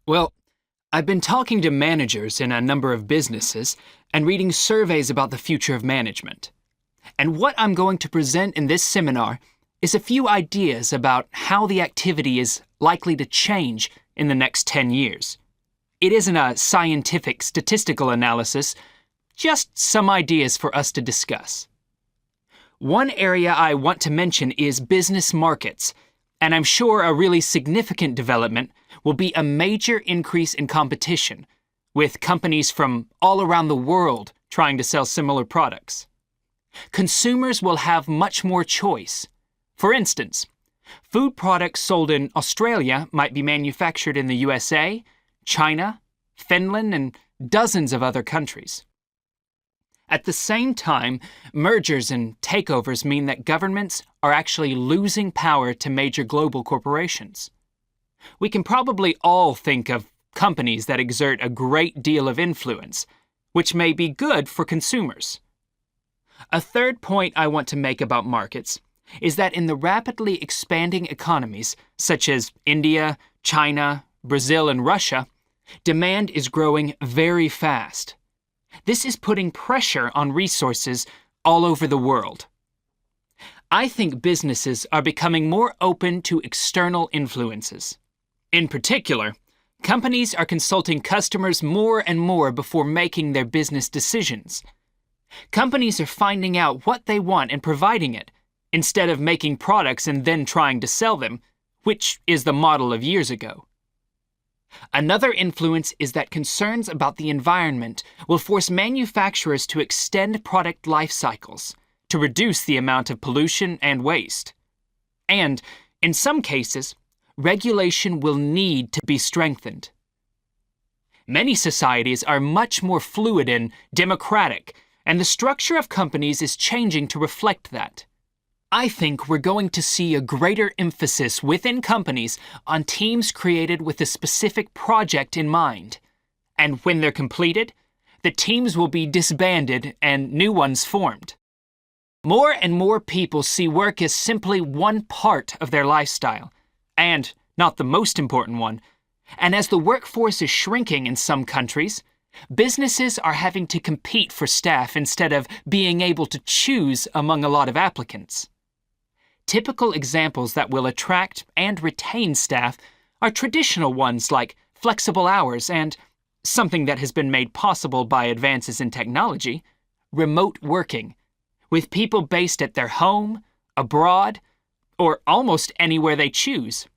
Well, I've been talking to managers in a number of businesses and reading surveys about the future of management. And what I'm going to present in this seminar is a few ideas about how the activity is likely to change in the next 10 years. It isn't a scientific statistical analysis, just some ideas for us to discuss. One area I want to mention is business markets, and I'm sure a really significant development will be a major increase in competition, with companies from all around the world trying to sell similar products. Consumers will have much more choice. For instance, food products sold in Australia might be manufactured in the USA, China, Finland, and dozens of other countries. At the same time, mergers and takeovers mean that governments are actually losing power to major global corporations. We can probably all think of companies that exert a great deal of influence, which may be good for consumers. A third point I want to make about markets is that in the rapidly expanding economies, such as India, China, Brazil, and Russia, demand is growing very fast. This is putting pressure on resources all over the world. I think businesses are becoming more open to external influences. In particular, companies are consulting customers more and more before making their business decisions. Companies are finding out what they want and providing it, instead of making products and then trying to sell them, which is the model of years ago. Another influence is that concerns about the environment will force manufacturers to extend product life cycles to reduce the amount of pollution and waste. And, in some cases, regulation will need to be strengthened. Many societies are much more fluid and democratic, and the structure of companies is changing to reflect that. I think we're going to see a greater emphasis within companies on teams created with a specific project in mind. And when they're completed, the teams will be disbanded and new ones formed. More and more people see work as simply one part of their lifestyle, and not the most important one. And as the workforce is shrinking in some countries, businesses are having to compete for staff instead of being able to choose among a lot of applicants. Typical examples that will attract and retain staff are traditional ones like flexible hours and, something that has been made possible by advances in technology, remote working, with people based at their home, abroad, or almost anywhere they choose.